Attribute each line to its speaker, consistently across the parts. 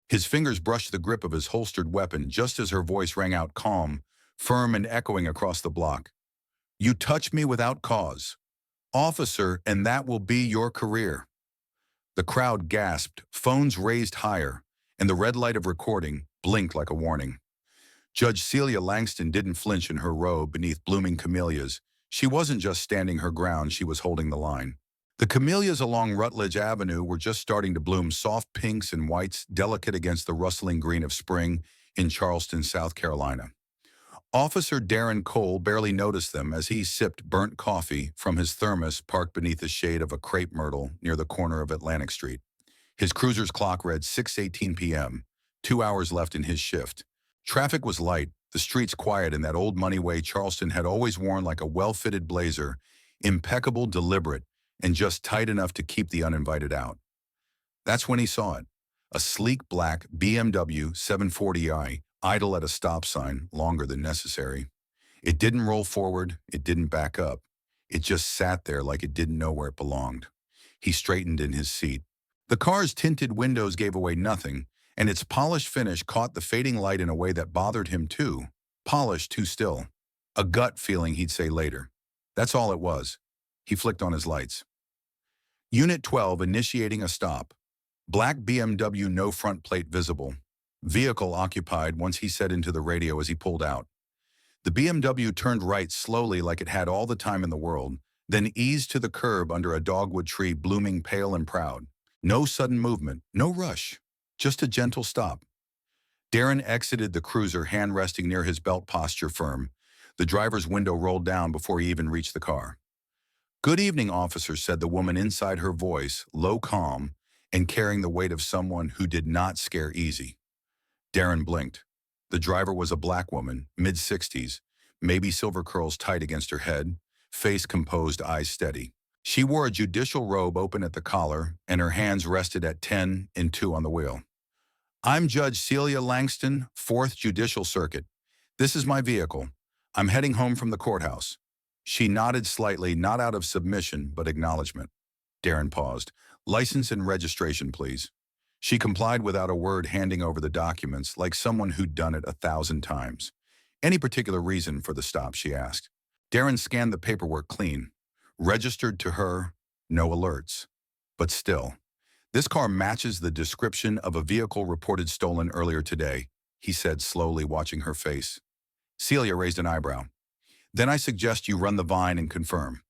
Speaker 1: His fingers brushed the grip of his holstered weapon just as her voice rang out calm, firm and echoing across the block. "You touch me without cause. Officer, and that will be your career." The crowd gasped, phones raised higher, and the red light of recording blinked like a warning. Judge Celia Langston didn't flinch in her robe beneath blooming camellias. She wasn't just standing her ground, she was holding the line. The camellias along Rutledge Avenue were just starting to bloom, soft pinks and whites, delicate against the rustling green of spring in Charleston, South Carolina. Officer Darren Cole barely noticed them as he sipped burnt coffee from his thermos parked beneath the shade of a crepe myrtle near the corner of Atlantic Street. His cruiser's clock read 6:18 p.m., 2 hours left in his shift. Traffic was light, the streets quiet in that old money way Charleston had always worn, like a well-fitted blazer, impeccable, deliberate, and just tight enough to keep the uninvited out. That's when he saw it. A sleek black BMW 740i idle at a stop sign longer than necessary. It didn't roll forward, it didn't back up. It just sat there like it didn't know where it belonged. He straightened in his seat. The car's tinted windows gave away nothing, and its polished finish caught the fading light in a way that bothered him too. Polished, too still. A gut feeling, he'd say later. That's all it was. He flicked on his lights. Unit 12 initiating a stop. Black BMW, no front plate visible. Vehicle occupied, once he said into the radio as he pulled out. The BMW turned right slowly like it had all the time in the world, then eased to the curb under a dogwood tree blooming pale and proud. No sudden movement, no rush, just a gentle stop. Darren exited the cruiser, hand resting near his belt, posture firm. The driver's window rolled down before he even reached the car. "Good evening, officer," said the woman inside, her voice low, calm, and carrying the weight of someone who did not scare easy. Darren blinked. The driver was a black woman, mid-60s, maybe silver curls tight against her head, face composed, eyes steady. She wore a judicial robe open at the collar, and her hands rested at 10 and 2 on the wheel. "I'm Judge Celia Langston, 4th Judicial Circuit. This is my vehicle. I'm heading home from the courthouse." She nodded slightly, not out of submission, but acknowledgement. Darren paused. "License and registration, please." She complied without a word, handing over the documents like someone who'd done it 1,000 times. "Any particular reason for the stop?" she asked. Darren scanned the paperwork clean. Registered to her, no alerts. But still, "This car matches the description of a vehicle reported stolen earlier today," he said slowly, watching her face. Celia raised an eyebrow. "Then I suggest you run the vine and confirm."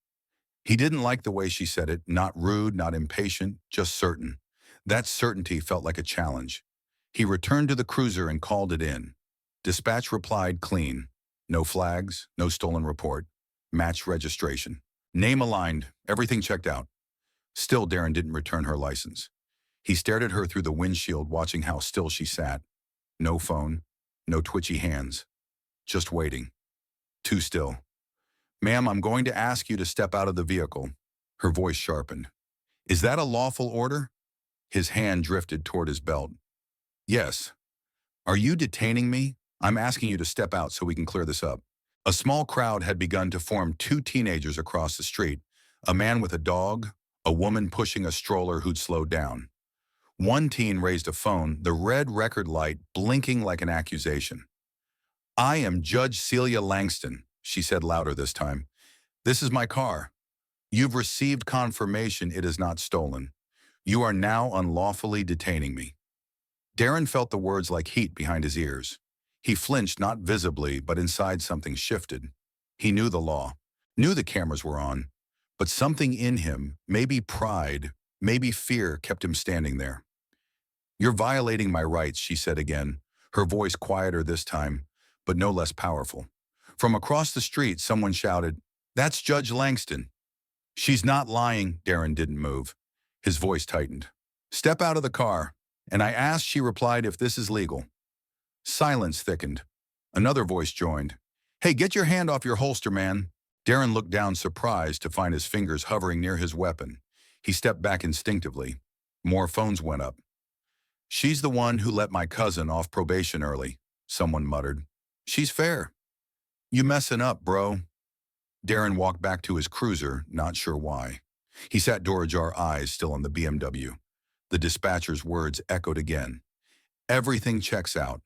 Speaker 1: He didn't like the way she said it, not rude, not impatient, just certain. That certainty felt like a challenge. He returned to the cruiser and called it in. Dispatch replied clean. No flags, no stolen report. Match registration. Name aligned, everything checked out. Still, Darren didn't return her license. He stared at her through the windshield, watching how still she sat. No phone, no twitchy hands. Just waiting. Too still. "Ma'am, I'm going to ask you to step out of the vehicle." Her voice sharpened. "Is that a lawful order?" His hand drifted toward his belt. "Yes." "Are you detaining me? I'm asking you to step out so we can clear this up." A small crowd had begun to form, 2 teenagers across the street, a man with a dog, a woman pushing a stroller who'd slowed down. One teen raised a phone, the red record light blinking like an accusation. "I am Judge Celia Langston," she said louder this time. "This is my car. You've received confirmation it is not stolen. You are now unlawfully detaining me." Darren felt the words like heat behind his ears. He flinched, not visibly, but inside something shifted. He knew the law, knew the cameras were on, but something in him, maybe pride, maybe fear, kept him standing there. "You're violating my rights," she said again, her voice quieter this time, but no less powerful. From across the street, someone shouted, "That's Judge Langston." "She's not lying." Darren didn't move. His voice tightened. "Step out of the car." "And I asked," she replied, "if this is legal." Silence thickened. Another voice joined. "Hey, get your hand off your holster, man." Darren looked down, surprised to find his fingers hovering near his weapon. He stepped back instinctively. More phones went up. "She's the one who let my cousin off probation early," someone muttered. "She's fair." "You messing up, bro." Darren walked back to his cruiser, not sure why. He sat door ajar, eyes still on the BMW. The dispatcher's words echoed again. Everything checks out.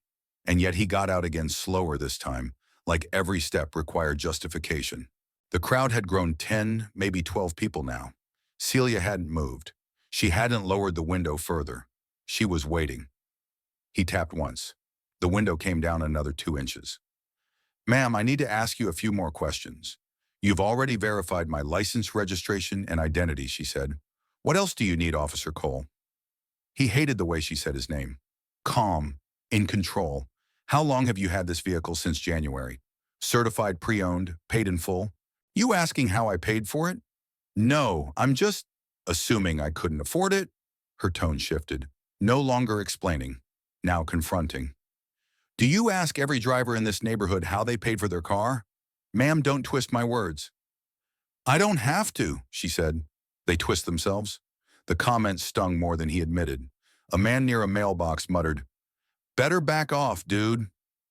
Speaker 1: And yet he got out again slower this time, like every step required justification. The crowd had grown 10, maybe 12 people now. Celia hadn't moved. She hadn't lowered the window further. She was waiting. He tapped once. The window came down another 2 inches. Ma'am, I need to ask you a few more questions. You've already verified my license, registration, and identity, she said. What else do you need, Officer Cole? He hated the way she said his name. Calm, in control. How long have you had this vehicle? Since January? Certified pre-owned, paid in full? You asking how I paid for it? No, I'm just assuming I couldn't afford it. Her tone shifted, no longer explaining, now confronting. Do you ask every driver in this neighborhood how they paid for their car? Ma'am, don't twist my words. I don't have to, she said. They twist themselves. The comment stung more than he admitted. A man near a mailbox muttered, Better back off, dude.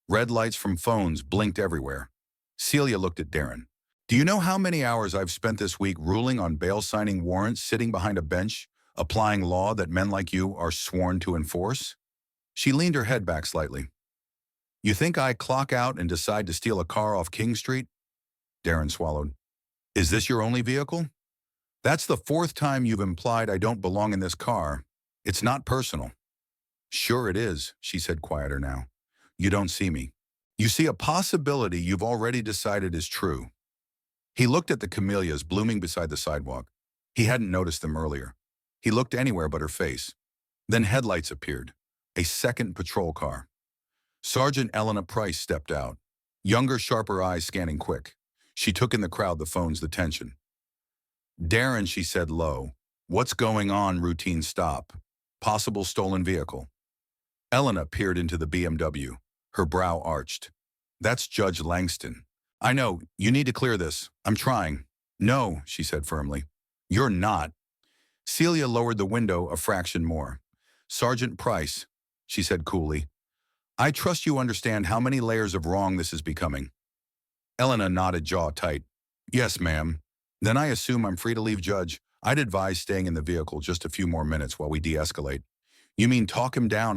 Speaker 1: Red lights from phones blinked everywhere. Celia looked at Darren. Do you know how many hours I've spent this week ruling on bail signing warrants, sitting behind a bench, applying law that men like you are sworn to enforce? She leaned her head back slightly. You think I clock out and decide to steal a car off King Street? Darren swallowed. Is this your only vehicle? That's the 4th time you've implied I don't belong in this car. It's not personal. Sure it is, she said quieter now. You don't see me. You see a possibility you've already decided is true. He looked at the camellias blooming beside the sidewalk. He hadn't noticed them earlier. He looked anywhere but her face. Then headlights appeared. A second patrol car. Sergeant Elena Price stepped out. Younger, sharper eyes scanning quick. She took in the crowd, the phones, the tension. Darren, she said low. What's going on? Routine stop. Possible stolen vehicle. Elena peered into the BMW. Her brow arched. That's Judge Langston. I know, you need to clear this. I'm trying. No, she said firmly. You're not. Celia lowered the window a fraction more. Sergeant Price, she said coolly. I trust you understand how many layers of wrong this is becoming. Elena nodded, jaw tight. Yes, ma'am. Then I assume I'm free to leave, Judge. I'd advise staying in the vehicle just a few more minutes while we de-escalate. You mean talk him down,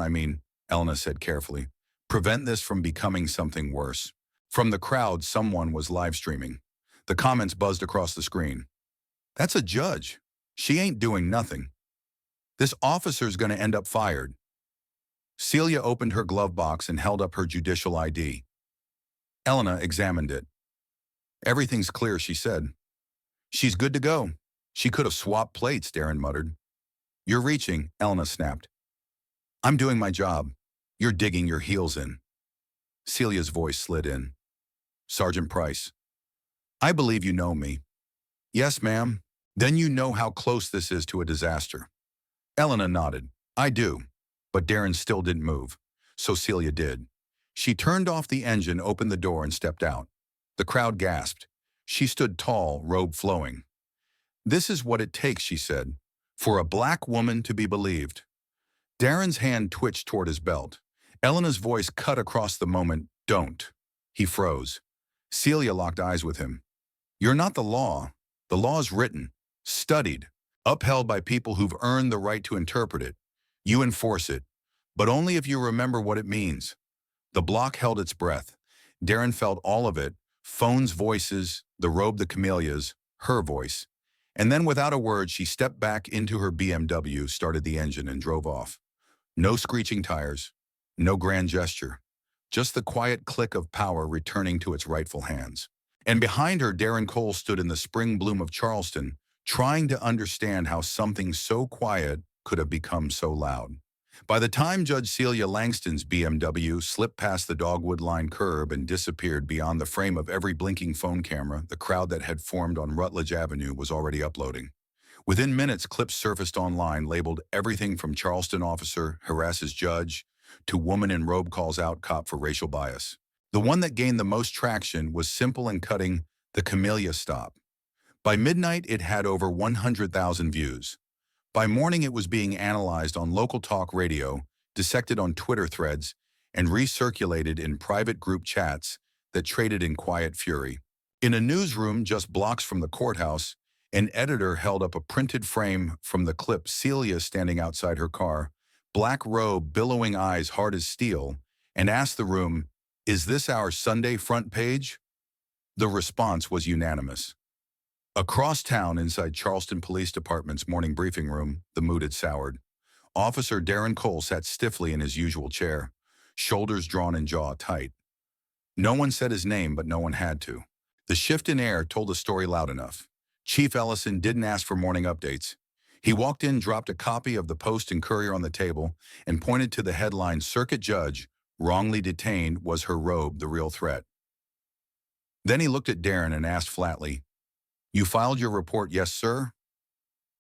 Speaker 1: Elena said carefully. Prevent this from becoming something worse. From the crowd, someone was live streaming. The comments buzzed across the screen. That's a judge. She ain't doing nothing. This officer's gonna end up fired. Celia opened her glove box and held up her judicial ID. Elena examined it. Everything's clear, she said. She's good to go. She could have swapped plates, Darren muttered. You're reaching, Elena snapped. I'm doing my job. You're digging your heels in. Celia's voice slid in. Sergeant Price. I believe you know me. Yes, ma'am. Then you know how close this is to a disaster. Elena nodded. I do. But Darren still didn't move. So Celia did. She turned off the engine, opened the door, and stepped out. The crowd gasped. She stood tall, robe flowing. This is what it takes, she said, for a black woman to be believed. Darren's hand twitched toward his belt. Elena's voice cut across the moment. Don't. He froze. Celia locked eyes with him. You're not the law. The law's written, studied, upheld by people who've earned the right to interpret it. You enforce it, but only if you remember what it means. The block held its breath. Darren felt all of it, phones, voices, the robe, the camellias, her voice. And then without a word, she stepped back into her BMW, started the engine, and drove off. No screeching tires, no grand gesture, just the quiet click of power returning to its rightful hands. And behind her, Darren Cole stood in the spring bloom of Charleston, trying to understand how something so quiet could have become so loud. By the time Judge Celia Langston's BMW slipped past the dogwood-lined curb and disappeared beyond the frame of every blinking phone camera, the crowd that had formed on Rutledge Avenue was already uploading. Within minutes, clips surfaced online labeled everything from Charleston officer harasses judge to woman in robe calls out cop for racial bias. The one that gained the most traction was simple and cutting, the Camellia stop. By midnight, it had over 100,000 views. By morning, it was being analyzed on local talk radio, dissected on Twitter threads, and recirculated in private group chats that traded in quiet fury. In a newsroom just blocks from the courthouse, an editor held up a printed frame from the clip Celia standing outside her car, black robe, billowing eyes hard as steel, and asked the room, "Is this our Sunday front page?" The response was unanimous. Across town, inside Charleston Police Department's morning briefing room, the mood had soured. Officer Darren Cole sat stiffly in his usual chair, shoulders drawn and jaw tight. No one said his name, but no one had to. The shift in air told the story loud enough. Chief Ellison didn't ask for morning updates. He walked in, dropped a copy of the Post and Courier on the table, and pointed to the headline, "Circuit Judge, wrongly detained, was her robe the real threat?" Then he looked at Darren and asked flatly, "You filed your report, yes, sir?"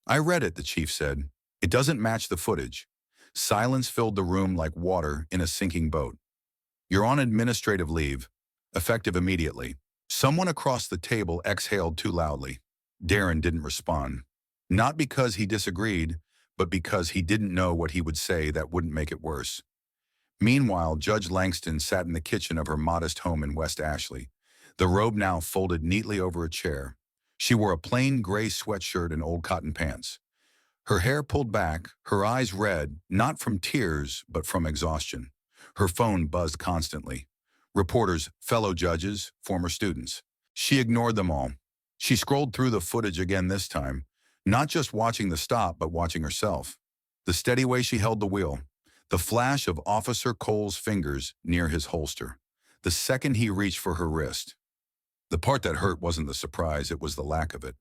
Speaker 1: "I read it," the chief said. "It doesn't match the footage." Silence filled the room like water in a sinking boat. "You're on administrative leave, effective immediately." Someone across the table exhaled too loudly. Darren didn't respond. Not because he disagreed, but because he didn't know what he would say that wouldn't make it worse. Meanwhile, Judge Langston sat in the kitchen of her modest home in West Ashley, the robe now folded neatly over a chair. She wore a plain gray sweatshirt and old cotton pants. Her hair pulled back, her eyes red, not from tears, but from exhaustion. Her phone buzzed constantly. Reporters, fellow judges, former students. She ignored them all. She scrolled through the footage again this time, not just watching the stop, but watching herself. The steady way she held the wheel. The flash of Officer Cole's fingers near his holster. The second he reached for her wrist. The part that hurt wasn't the surprise, it was the lack of it.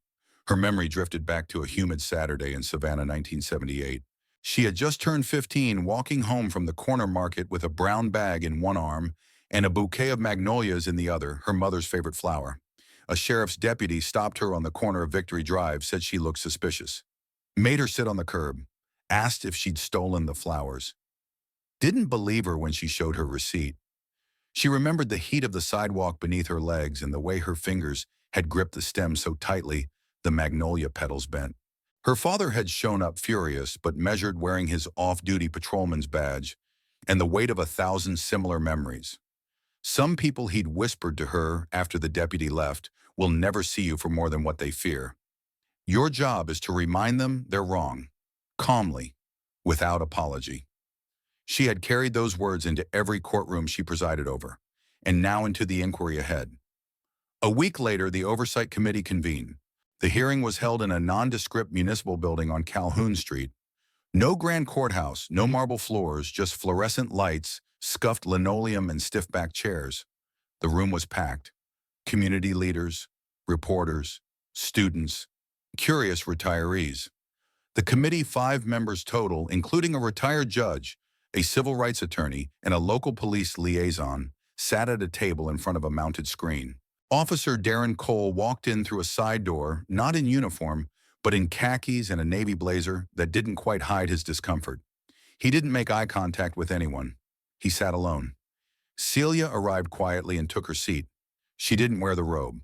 Speaker 1: Her memory drifted back to a humid Saturday in Savannah, 1978. She had just turned 15, walking home from the corner market with a brown bag in one arm and a bouquet of magnolias in the other, her mother's favorite flower. A sheriff's deputy stopped her on the corner of Victory Drive, said she looked suspicious. Made her sit on the curb. Asked if she'd stolen the flowers. Didn't believe her when she showed her receipt. She remembered the heat of the sidewalk beneath her legs and the way her fingers had gripped the stem so tightly the magnolia petals bent. Her father had shown up furious, but measured, wearing his off-duty patrolman's badge, and the weight of 1,000 similar memories. Some people, he'd whispered to her after the deputy left, will never see you for more than what they fear. Your job is to remind them they're wrong, calmly, without apology. She had carried those words into every courtroom she presided over, and now into the inquiry ahead. A week later, the Oversight Committee convened. The hearing was held in a nondescript municipal building on Calhoun Street. No grand courthouse, no marble floors, just fluorescent lights, scuffed linoleum, and stiff-backed chairs. The room was packed. Community leaders, reporters, students, curious retirees. The committee, 5 members total, including a retired judge, a civil rights attorney, and a local police liaison, sat at a table in front of a mounted screen. Officer Darren Cole walked in through a side door, not in uniform, but in khakis and a navy blazer that didn't quite hide his discomfort. He didn't make eye contact with anyone. He sat alone. Celia arrived quietly and took her seat. She didn't wear the robe.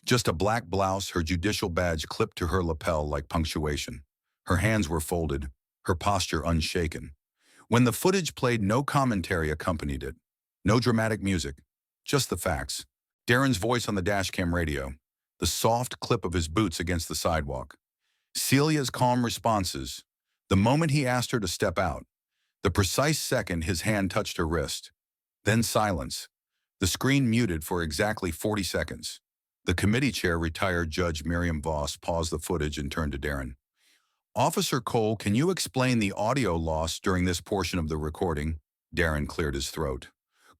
Speaker 1: Just a black blouse, her judicial badge clipped to her lapel like punctuation. Her hands were folded, her posture unshaken. When the footage played, no commentary accompanied it. No dramatic music, just the facts. Darren's voice on the dashcam radio, the soft clip of his boots against the sidewalk. Celia's calm responses, the moment he asked her to step out, the precise second his hand touched her wrist. Then silence. The screen muted for exactly 40 seconds. The committee chair, retired Judge Miriam Voss, paused the footage and turned to Darren. "Officer Cole, can you explain the audio loss during this portion of the recording?" Darren cleared his throat.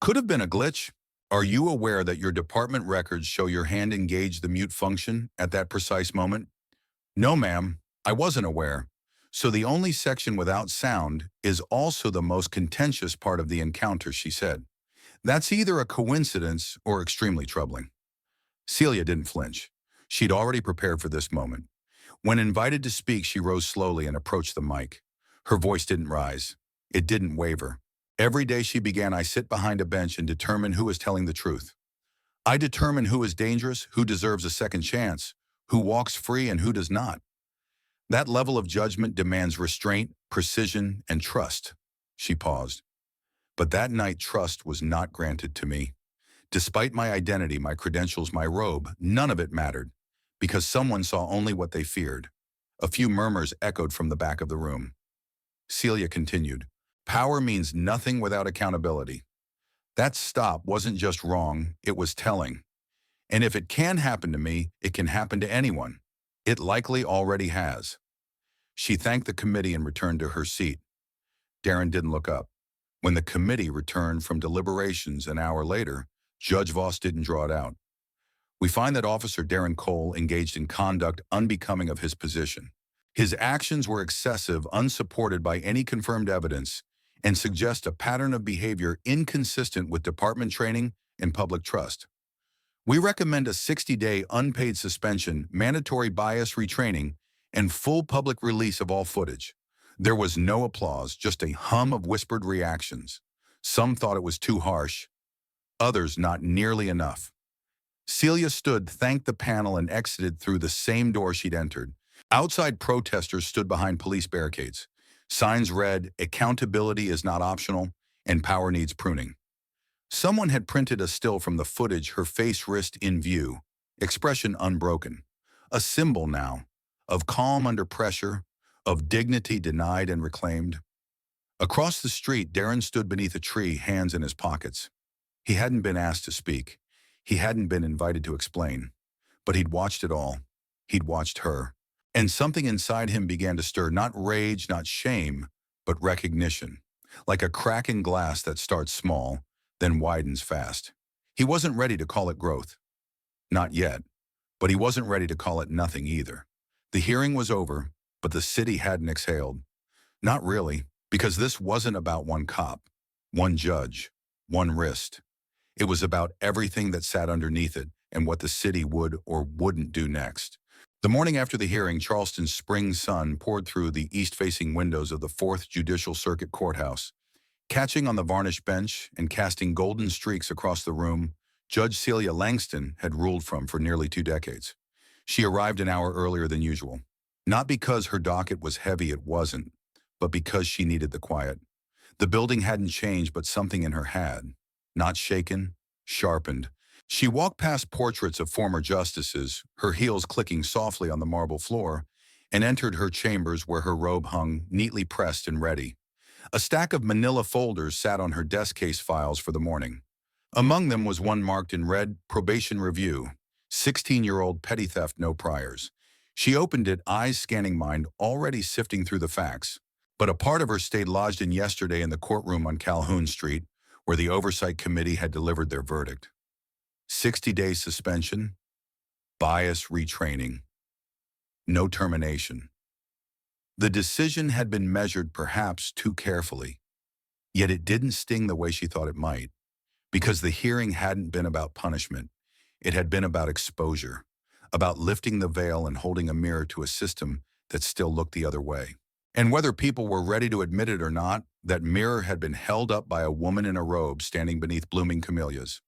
Speaker 1: "Could have been a glitch. Are you aware that your department records show your hand engaged the mute function at that precise moment?" "No, ma'am, I wasn't aware. So the only section without sound is also the most contentious part of the encounter," she said. "That's either a coincidence or extremely troubling." Celia didn't flinch. She'd already prepared for this moment. When invited to speak, she rose slowly and approached the mic. Her voice didn't rise. It didn't waver. Every day she began, "I sit behind a bench and determine who is telling the truth. I determine who is dangerous, who deserves a second chance, who walks free and who does not. That level of judgment demands restraint, precision, and trust." She paused. "But that night, trust was not granted to me. Despite my identity, my credentials, my robe, none of it mattered, because someone saw only what they feared." A few murmurs echoed from the back of the room. Celia continued, Power means nothing without accountability. That stop wasn't just wrong, it was telling. And if it can happen to me, it can happen to anyone. It likely already has. She thanked the committee and returned to her seat. Darren didn't look up. When the committee returned from deliberations an hour later, Judge Voss didn't draw it out. We find that Officer Darren Cole engaged in conduct unbecoming of his position. His actions were excessive, unsupported by any confirmed evidence, and suggest a pattern of behavior inconsistent with department training and public trust. We recommend a 60-day unpaid suspension, mandatory bias retraining, and full public release of all footage. There was no applause, just a hum of whispered reactions. Some thought it was too harsh, others not nearly enough. Celia stood, thanked the panel, and exited through the same door she'd entered. Outside, protesters stood behind police barricades. Signs read, "Accountability is not optional," and "Power needs pruning." Someone had printed a still from the footage, her face wrist in view, expression unbroken. A symbol now, of calm under pressure, of dignity denied and reclaimed. Across the street, Darren stood beneath a tree, hands in his pockets. He hadn't been asked to speak. He hadn't been invited to explain. But he'd watched it all. He'd watched her. And something inside him began to stir, not rage, not shame, but recognition. Like a crack in glass that starts small, then widens fast. He wasn't ready to call it growth. Not yet. But he wasn't ready to call it nothing either. The hearing was over, but the city hadn't exhaled. Not really, because this wasn't about one cop, one judge, one wrist. It was about everything that sat underneath it and what the city would or wouldn't do next. The morning after the hearing, Charleston's spring sun poured through the east-facing windows of the 4th Judicial Circuit Courthouse. Catching on the varnished bench and casting golden streaks across the room, Judge Celia Langston had ruled from for nearly 2 decades. She arrived an hour earlier than usual. Not because her docket was heavy, it wasn't, but because she needed the quiet. The building hadn't changed, but something in her had. Not shaken, sharpened. She walked past portraits of former justices, her heels clicking softly on the marble floor, and entered her chambers where her robe hung, neatly pressed and ready. A stack of manila folders sat on her desk case files for the morning. Among them was one marked in red, "Probation Review, 16-year-old petty theft, no priors." She opened it, eyes scanning mine, already sifting through the facts. But a part of her stayed lodged in yesterday in the courtroom on Calhoun Street, where the Oversight Committee had delivered their verdict. 60-day suspension, bias retraining, no termination. The decision had been measured perhaps too carefully, yet it didn't sting the way she thought it might, because the hearing hadn't been about punishment. It had been about exposure, about lifting the veil and holding a mirror to a system that still looked the other way. And whether people were ready to admit it or not, that mirror had been held up by a woman in a robe standing beneath blooming camellias.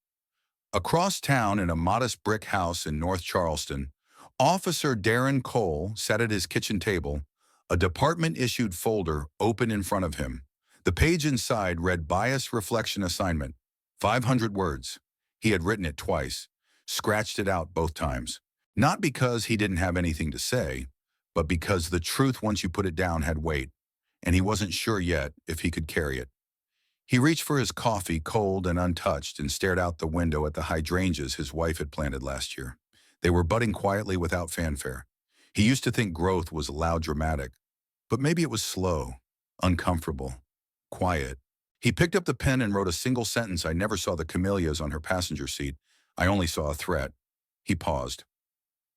Speaker 1: Across town, in a modest brick house in North Charleston, Officer Darren Cole sat at his kitchen table, a department-issued folder open in front of him. The page inside read "Bias Reflection Assignment," 500 words. He had written it twice, scratched it out both times. Not because he didn't have anything to say, but because the truth, once you put it down, had weight, and he wasn't sure yet if he could carry it. He reached for his coffee, cold and untouched, and stared out the window at the hydrangeas his wife had planted last year. They were budding quietly without fanfare. He used to think growth was loud, dramatic, but maybe it was slow, uncomfortable, quiet. He picked up the pen and wrote a single sentence. "I never saw the camellias on her passenger seat. I only saw a threat." He paused,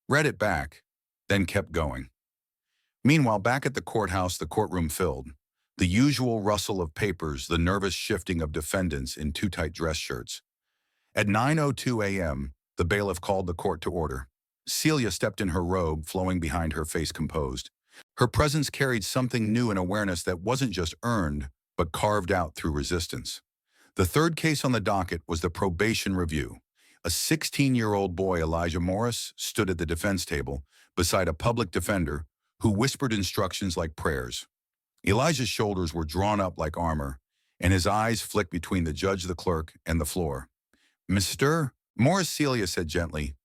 Speaker 1: read it back, then kept going. Meanwhile, back at the courthouse, the courtroom filled. The usual rustle of papers, the nervous shifting of defendants in too tight dress shirts. At 9:02 a.m., the bailiff called the court to order. Celia stepped in her robe, flowing behind her, face composed. Her presence carried something new, an awareness that wasn't just earned, but carved out through resistance. The third case on the docket was the probation review. A 16-year-old boy, Elijah Morris, stood at the defense table beside a public defender who whispered instructions like prayers. Elijah's shoulders were drawn up like armor, and his eyes flicked between the judge, the clerk, and the floor. "Mr. Morris," Celia said gently,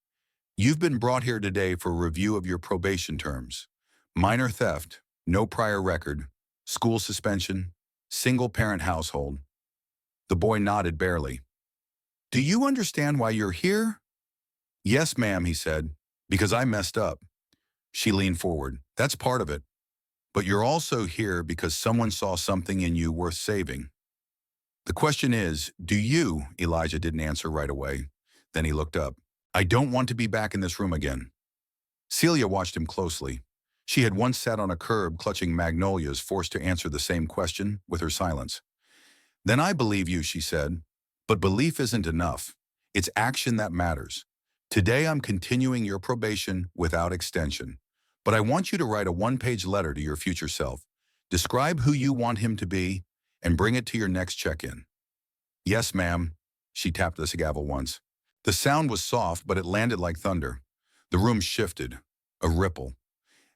Speaker 1: "you've been brought here today for a review of your probation terms. Minor theft, no prior record, school suspension, single-parent household. The boy nodded barely. Do you understand why you're here? Yes, ma'am, he said. Because I messed up. She leaned forward. That's part of it. But you're also here because someone saw something in you worth saving. The question is, do you? Elijah didn't answer right away. Then he looked up. I don't want to be back in this room again. Celia watched him closely. She had once sat on a curb clutching magnolias, forced to answer the same question with her silence. Then I believe you, she said. But belief isn't enough. It's action that matters. Today I'm continuing your probation without extension. But I want you to write a one-page letter to your future self. Describe who you want him to be and bring it to your next check-in. Yes, ma'am. She tapped the gavel once. The sound was soft, but it landed like thunder. The room shifted, a ripple.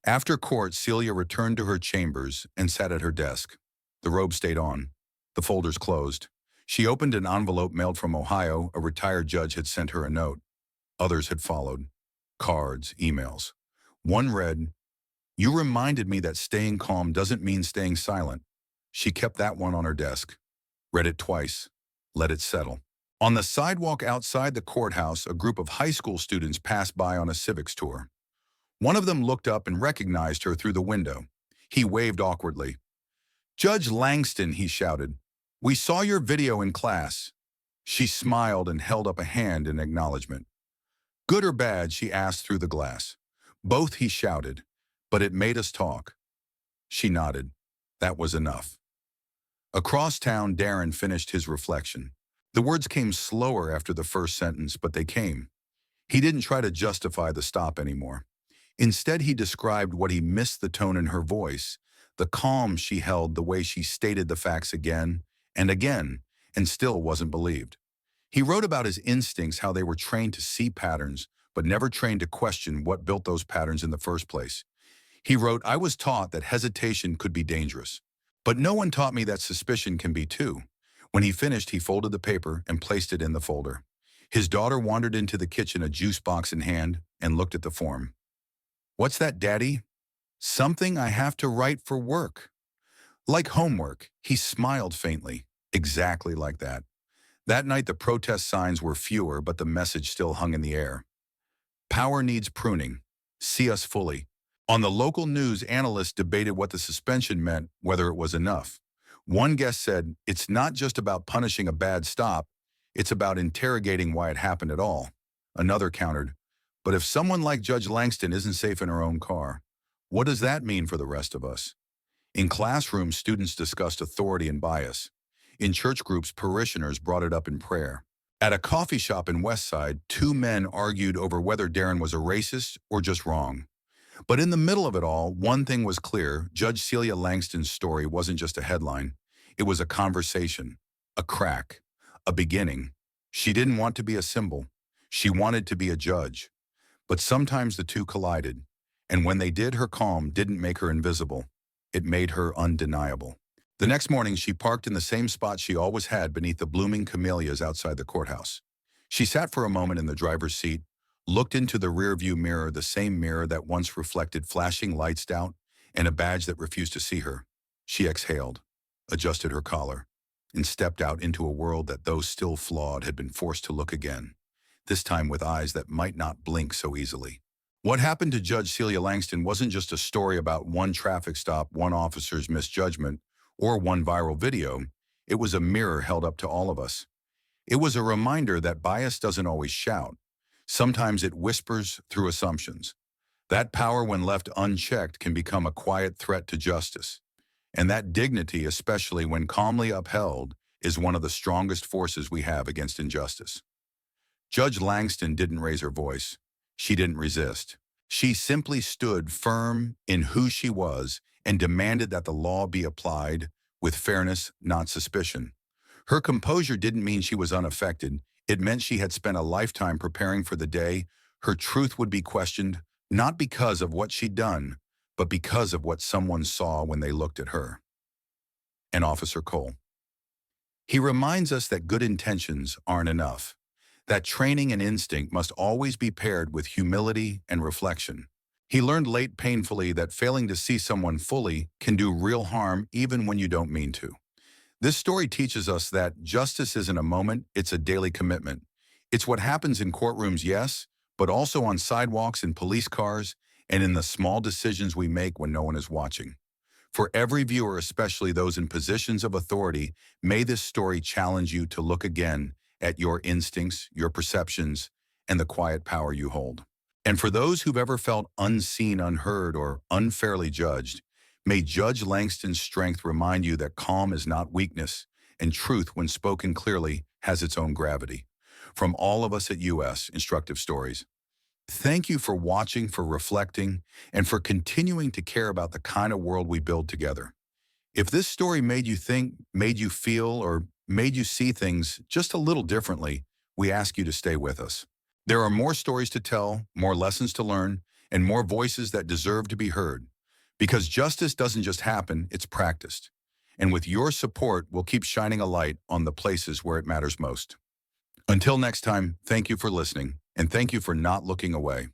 Speaker 1: After court, Celia returned to her chambers and sat at her desk. The robe stayed on. The folders closed. She opened an envelope mailed from Ohio. A retired judge had sent her a note. Others had followed. Cards, emails. One read, "You reminded me that staying calm doesn't mean staying silent." She kept that one on her desk. Read it twice. Let it settle. On the sidewalk outside the courthouse, a group of high school students passed by on a civics tour. One of them looked up and recognized her through the window. He waved awkwardly. "Judge Langston," he shouted. "We saw your video in class." She smiled and held up a hand in acknowledgement. "Good or bad?" she asked through the glass. "Both," he shouted. "But it made us talk." She nodded. That was enough. Across town, Darren finished his reflection. The words came slower after the first sentence, but they came. He didn't try to justify the stop anymore. Instead, he described what he missed: the tone in her voice, the calm she held, the way she stated the facts again and still wasn't believed. He wrote about his instincts, how they were trained to see patterns, but never trained to question what built those patterns in the first place. He wrote, "I was taught that hesitation could be dangerous, but no one taught me that suspicion can be too." When he finished, he folded the paper and placed it in the folder. His daughter wandered into the kitchen, a juice box in hand, and looked at the form. "What's that, Daddy?" "Something I have to write for work." "Like homework." He smiled faintly. Exactly like that. That night, the protest signs were fewer, but the message still hung in the air. Power needs pruning. See us fully. On the local news, analysts debated what the suspension meant, whether it was enough. One guest said, "It's not just about punishing a bad stop, it's about interrogating why it happened at all." Another countered, "But if someone like Judge Langston isn't safe in her own car, what does that mean for the rest of us?" In classrooms, students discussed authority and bias. In church groups, parishioners brought it up in prayer. At a coffee shop in Westside, two men argued over whether Darren was a racist or just wrong. But in the middle of it all, one thing was clear: Judge Celia Langston's story wasn't just a headline. It was a conversation, a crack, a beginning. She didn't want to be a symbol. She wanted to be a judge. But sometimes the two collided. And when they did, her calm didn't make her invisible. It made her undeniable. The next morning, she parked in the same spot she always had, beneath the blooming camellias outside the courthouse. She sat for a moment in the driver's seat, looked into the rearview mirror, the same mirror that once reflected flashing lights, doubt, and a badge that refused to see her. She exhaled, adjusted her collar, and stepped out into a world that, though still flawed, had been forced to look again, this time with eyes that might not blink so easily. What happened to Judge Celia Langston wasn't just a story about one traffic stop, one officer's misjudgment, or one viral video. It was a mirror held up to all of us. It was a reminder that bias doesn't always shout. Sometimes it whispers through assumptions. That power, when left unchecked, can become a quiet threat to justice. And that dignity, especially when calmly upheld, is one of the strongest forces we have against injustice. Judge Langston didn't raise her voice. She didn't resist. She simply stood firm in who she was and demanded that the law be applied with fairness, not suspicion. Her composure didn't mean she was unaffected. It meant she had spent a lifetime preparing for the day her truth would be questioned, not because of what she'd done, but because of what someone saw when they looked at her. And Officer Cole. He reminds us that good intentions aren't enough, that training and instinct must always be paired with humility and reflection. He learned painfully that failing to see someone fully can do real harm even when you don't mean to. This story teaches us that justice isn't a moment, it's a daily commitment. It's what happens in courtrooms, yes, but also on sidewalks, in police cars, and in the small decisions we make when no one is watching. For every viewer, especially those in positions of authority, may this story challenge you to look again at your instincts, your perceptions, and the quiet power you hold. And for those who've ever felt unseen, unheard, or unfairly judged, may Judge Langston's strength remind you that calm is not weakness, and truth, when spoken clearly, has its own gravity. From all of us at US Instructive Stories, thank you for watching, for reflecting, and for continuing to care about the kind of world we build together. If this story made you think, made you feel, or made you see things just a little differently, we ask you to stay with us. There are more stories to tell, more lessons to learn, and more voices that deserve to be heard. Because justice doesn't just happen, it's practiced. And with your support, we'll keep shining a light on the places where it matters most. Until next time, thank you for listening, and thank you for not looking away.